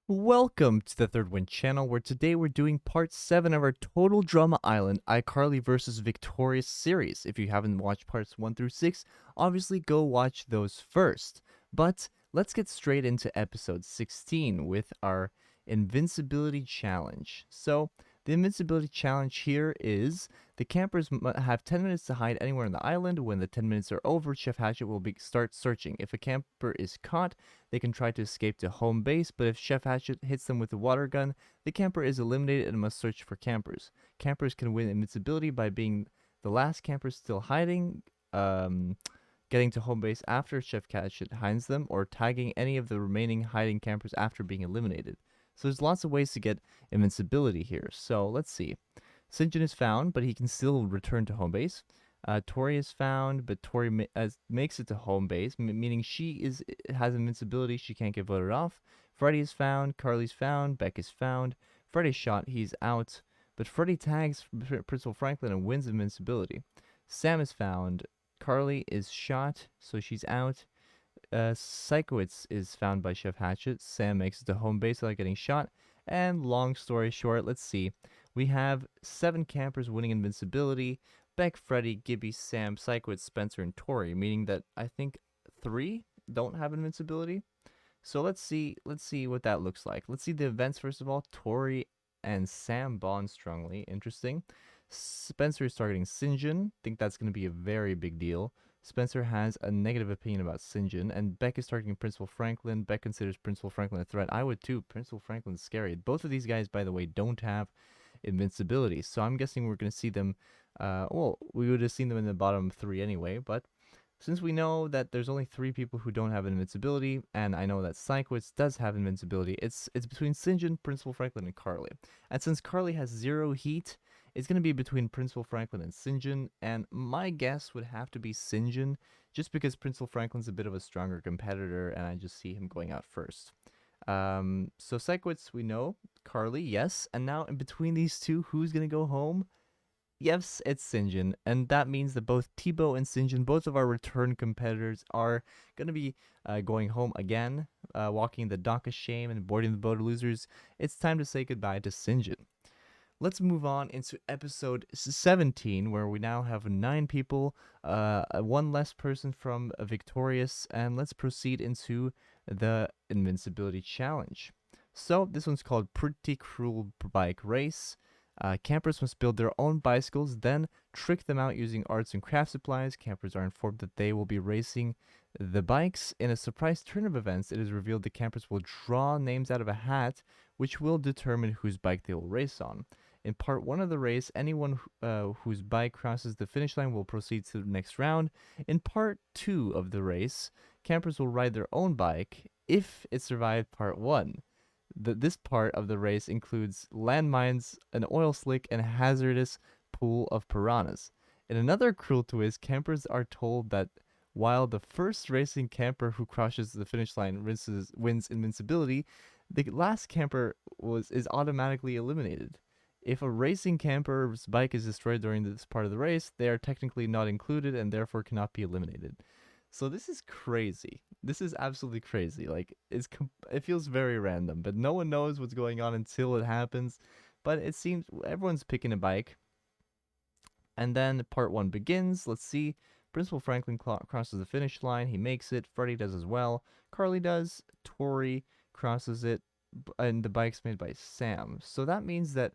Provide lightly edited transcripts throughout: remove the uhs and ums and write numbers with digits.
Welcome to the Third Win channel, where today we're doing part 7 of our Total Drama Island iCarly vs. Victorious series. If you haven't watched parts 1 through 6, obviously go watch those first. But let's get straight into episode 16 with our Invincibility Challenge. So, the Invincibility Challenge here is the campers have 10 minutes to hide anywhere on the island. When the 10 minutes are over, Chef Hatchet will start searching. If a camper is caught, they can try to escape to home base, but if Chef Hatchet hits them with a water gun, the camper is eliminated and must search for campers. Campers can win invincibility by being the last camper still hiding, getting to home base after Chef Hatchet hides them, or tagging any of the remaining hiding campers after being eliminated. So there's lots of ways to get invincibility here. So let's see. St. John is found, but he can still return to home base. Tori is found, but Tori makes it to home base, meaning she has invincibility. She can't get voted off. Freddy is found. Carly's found. Beck is found. Freddy's shot. He's out. But Freddy tags Principal Franklin and wins invincibility. Sam is found. Carly is shot, so she's out. Psychowitz is found by Chef Hatchet. Sam makes it to home base without getting shot. And long story short, let's see. We have 7 campers winning invincibility. Beck, Freddy, Gibby, Sam, Psychowitz, Spencer, and Tori, meaning that I think 3 don't have invincibility. So let's see what that looks like. Let's see the events first of all. Tori and Sam bond strongly. Interesting. Spencer is targeting Sinjin. Think that's going to be a very big deal. Spencer has a negative opinion about Sinjin, and Beck is targeting Principal Franklin. Beck considers Principal Franklin a threat. I would too. Principal Franklin's scary. Both of these guys, by the way, don't have invincibility, so I'm guessing we're going to see them. Well, we would have seen them in the bottom 3 anyway, but since we know that there's only 3 people who don't have invincibility, and I know that Psychowitz does have invincibility, it's between Sinjin, Principal Franklin, and Carly. And since Carly has 0 heat, it's going to be between Principal Franklin and Sinjin, and my guess would have to be Sinjin, just because Franklin's a bit of a stronger competitor, and I just see him going out first. So Psychowitz, we know. Carly, yes. And now in between these two, who's going to go home? Yes, it's Sinjin, and that means that both Tebow and Sinjin, both of our return competitors, are going to be going home again, walking the dock of shame and boarding the boat of losers. It's time to say goodbye to Sinjin. Let's move on into episode 17, where we now have 9 people, 1 less person from Victorious, and let's proceed into the Invincibility Challenge. So, this one's called Pretty Cruel Bike Race. Campers must build their own bicycles, then trick them out using arts and craft supplies. Campers are informed that they will be racing the bikes. In a surprise turn of events, it is revealed the campers will draw names out of a hat, which will determine whose bike they will race on. In part 1 of the race, anyone whose bike crosses the finish line will proceed to the next round. In part 2 of the race, campers will ride their own bike if it survived part 1. This part of the race includes landmines, an oil slick, and a hazardous pool of piranhas. In another cruel twist, campers are told that while the first racing camper who crosses the finish line wins invincibility, the last camper is automatically eliminated. If a racing camper's bike is destroyed during this part of the race, they are technically not included and therefore cannot be eliminated. So this is crazy. This is absolutely crazy. Like it feels very random, but no one knows what's going on until it happens. But it seems everyone's picking a bike. And then part 1 begins. Let's see. Principal Franklin crosses the finish line. He makes it. Freddy does as well. Carly does. Tori crosses it. And the bike's made by Sam. So that means that,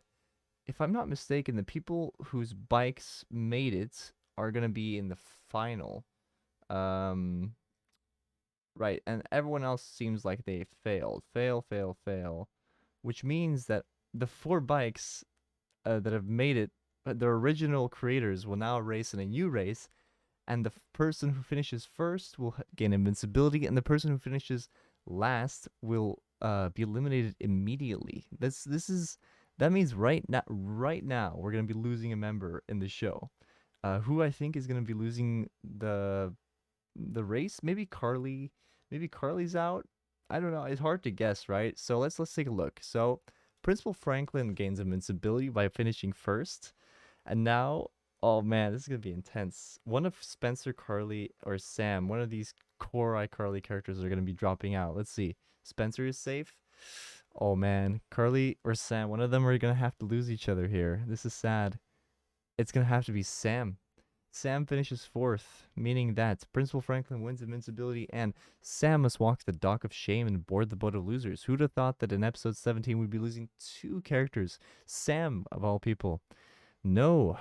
if I'm not mistaken, the people whose bikes made it are going to be in the final. Right, and everyone else seems like they failed. Fail, fail, fail. Which means that the 4 bikes that have made it, the original creators, will now race in a new race, and the person who finishes first will gain invincibility, and the person who finishes last will be eliminated immediately. That means right now we're gonna be losing a member in the show. Who I think is gonna be losing the race? Maybe Carly. Maybe Carly's out. I don't know. It's hard to guess, right? So let's take a look. So Principal Franklin gains invincibility by finishing first, and now, oh man, this is gonna be intense. One of Spencer, Carly, or Sam, one of these core iCarly characters are gonna be dropping out. Let's see. Spencer is safe. Oh man, Carly or Sam, one of them are gonna have to lose each other here. This is sad. It's gonna have to be Sam. Sam finishes fourth, meaning that Principal Franklin wins Invincibility, and Sam must walk the dock of shame and board the boat of losers. Who'd have thought that in episode 17 we'd be losing two characters? Sam, of all people. No.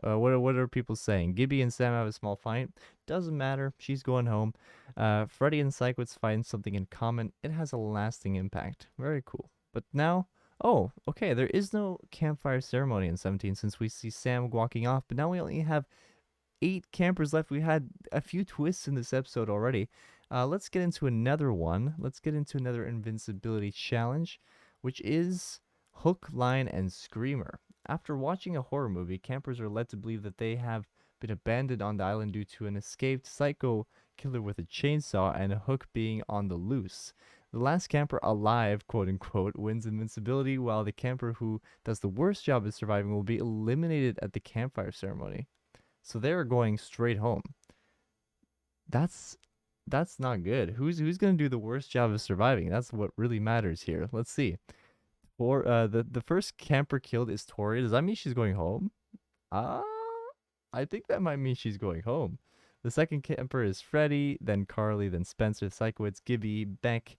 What are people saying? Gibby and Sam have a small fight. Doesn't matter. She's going home. Freddy and Psychwitz find something in common. It has a lasting impact. Very cool. But now, oh, okay. There is no campfire ceremony in 17 since we see Sam walking off. But now we only have 8 campers left. We had a few twists in this episode already. Let's get into another one. Let's get into another invincibility challenge, which is Hook, Line, and Screamer. After watching a horror movie, campers are led to believe that they have been abandoned on the island due to an escaped psycho killer with a chainsaw and a hook being on the loose. The last camper alive, quote unquote, wins invincibility, while the camper who does the worst job of surviving will be eliminated at the campfire ceremony. So they're going straight home. That's that's not good. Who's gonna do the worst job of surviving? That's what really matters here. Let's see. Or the first camper killed is Tori. Does that mean she's going home? Ah, I think that might mean she's going home. The second camper is Freddy, then Carly, then Spencer, Psychowitz, Gibby, Beck,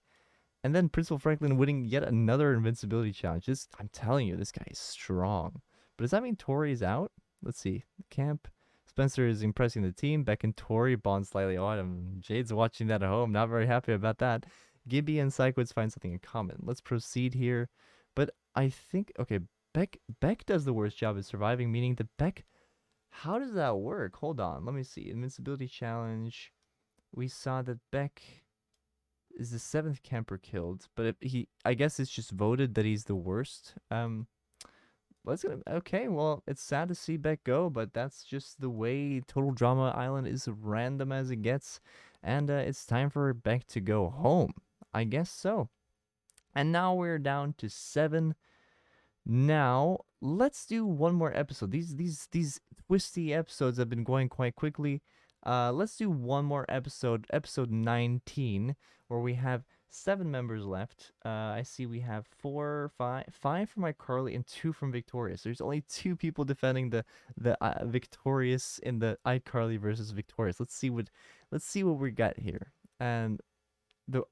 and then Principal Franklin winning yet another invincibility challenge. I'm telling you, this guy is strong. But does that mean Tori is out? Let's see. Camp. Spencer is impressing the team. Beck and Tori bond slightly. Oh, Jade's watching that at home. Not very happy about that. Gibby and Psychwitz find something in common. Let's proceed here. But I think, okay, Beck does the worst job of surviving, meaning that Beck, how does that work? Hold on, let me see. Invincibility challenge. We saw that Beck is the 7th camper killed, but I guess it's just voted that he's the worst. Okay, well, it's sad to see Beck go, but that's just the way Total Drama Island is random as it gets, and it's time for Beck to go home. I guess so. And now we're down to 7. Now let's do one more episode. These twisty episodes have been going quite quickly. Let's do one more episode, episode 19, where we have 7 members left. I see we have 5 from iCarly and 2 from Victorious. There's only 2 people defending the Victorious in the iCarly versus Victorious. Let's see what we got here. And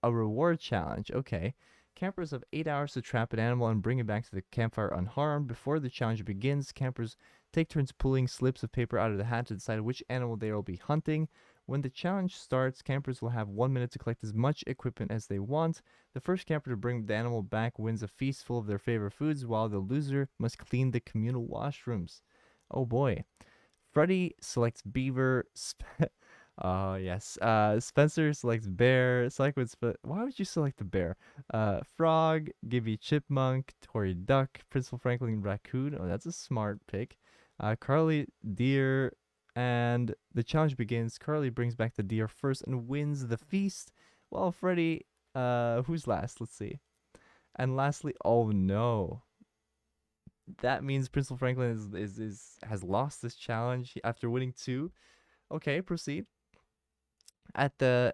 a reward challenge. Okay. Campers have 8 hours to trap an animal and bring it back to the campfire unharmed. Before the challenge begins, campers take turns pulling slips of paper out of the hat to decide which animal they will be hunting. When the challenge starts, campers will have 1 minute to collect as much equipment as they want. The first camper to bring the animal back wins a feast full of their favorite foods, while the loser must clean the communal washrooms. Oh boy. Freddy selects beaver. Oh yes. Spencer selects bear. Why would you select the bear? Frog, Gibby chipmunk, Tori duck, Principal Franklin raccoon. Oh, that's a smart pick. Carly deer, and the challenge begins. Carly brings back the deer first and wins the feast. While Freddy, who's last? Let's see. And lastly, oh no. That means Principal Franklin has lost this challenge after winning 2. Okay, proceed. At the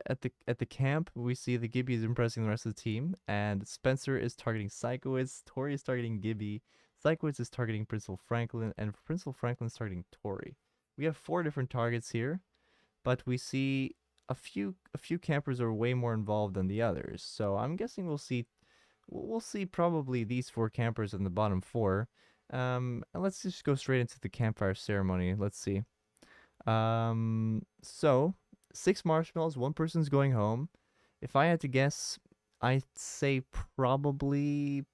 camp, we see that Gibby is impressing the rest of the team, and Spencer is targeting Psychowitz, Tori is targeting Gibby, Psychowitz is targeting Principal Franklin, and Principal Franklin is targeting Tori. We have 4 different targets here, but we see a few campers are way more involved than the others. So I'm guessing we'll see probably these 4 campers in the bottom 4. And let's just go straight into the campfire ceremony. Let's see. So 6 marshmallows, 1 person's going home. If I had to guess, I'd say probably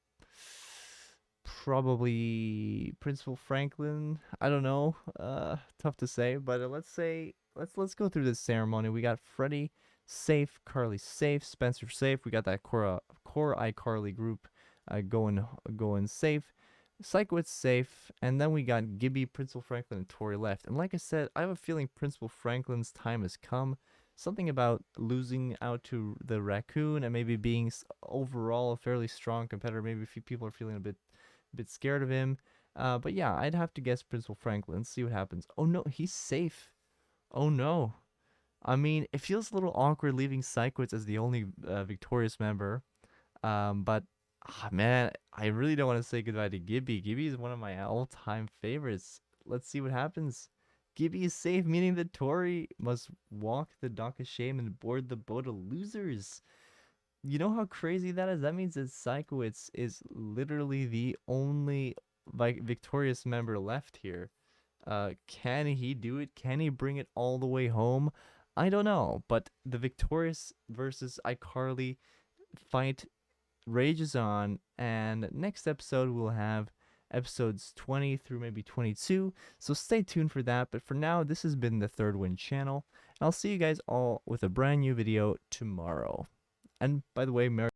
Principal Franklin. I don't know. Tough to say, but let's go through this ceremony. We got Freddy safe, Carly safe, Spencer safe. We got that core iCarly group going safe. Psychowitz safe, and then we got Gibby, Principal Franklin, and Tori left. And like I said, I have a feeling Principal Franklin's time has come. Something about losing out to the raccoon and maybe being overall a fairly strong competitor. Maybe a few people are feeling a bit scared of him. But yeah, I'd have to guess Principal Franklin. See what happens. Oh no, he's safe. Oh no. I mean, it feels a little awkward leaving Psychowitz as the only victorious member. But Ah, man, I really don't want to say goodbye to Gibby. Gibby is one of my all-time favorites. Let's see what happens. Gibby is safe, meaning that Tori must walk the dock of shame and board the boat of losers. You know how crazy that is? That means that Psychowitz is literally the only victorious member left here. Can he do it? Can he bring it all the way home? I don't know, but the victorious versus iCarly fight rages on, and next episode we'll have episodes 20 through maybe 22, so stay tuned for that. But for now, this has been the Third Win channel, and I'll see you guys all with a brand new video tomorrow. And by the way, Merry